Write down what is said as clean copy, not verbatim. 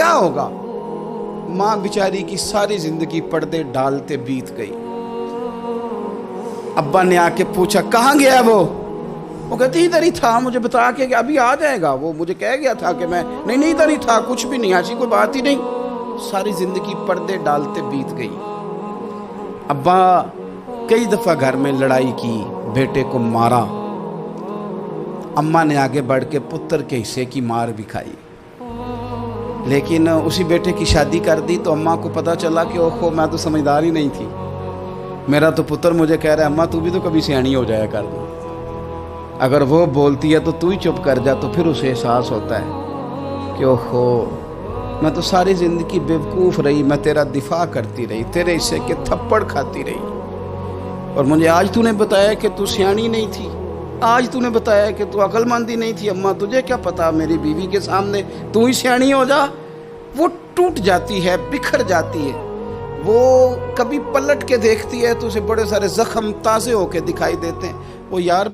کیا ہوگا؟ ماں بیچاری کی ساری زندگی پردے ڈالتے بیت گئی۔ ابا نے آ کے پوچھا کہاں گیا وہ کہتی ادھر ہی تھا، مجھے بتا کے کہ ابھی آ جائے گا، وہ مجھے کہہ گیا تھا کہ میں نہیں ادھر ہی تھا، کچھ بھی نہیں، ایسی کوئی بات ہی نہیں۔ ساری زندگی پردے ڈالتے بیت گئی۔ ابا کئی دفعہ گھر میں لڑائی کی، بیٹے کو مارا، اماں نے آگے بڑھ کے پتر کے حصے کی مار بھی کھائی، لیکن اسی بیٹے کی شادی کر دی تو اماں کو پتہ چلا کہ اوہو میں تو سمجھدار ہی نہیں تھی، میرا تو پتر مجھے کہہ رہا ہے اماں تو بھی تو کبھی سیانی ہو جایا کر دو، اگر وہ بولتی ہے تو تو ہی چپ کر جا، تو پھر اسے احساس ہوتا ہے کہ اوہو میں تو ساری زندگی بیوقوف رہی، میں تیرا دفاع کرتی رہی، تیرے حصے کے تھپڑ کھاتی رہی، اور مجھے آج تو نے بتایا کہ تو سیانی نہیں تھی، آج تو نے بتایا کہ تو عقل مندی نہیں تھی، اماں تجھے کیا پتا، میری بیوی کے سامنے تو ہی سیانی ہو جا۔ وہ ٹوٹ جاتی ہے، بکھر جاتی ہے، وہ کبھی پلٹ کے دیکھتی ہے تو اسے بڑے سارے زخم تازے ہو کے دکھائی دیتے ہیں، وہ یار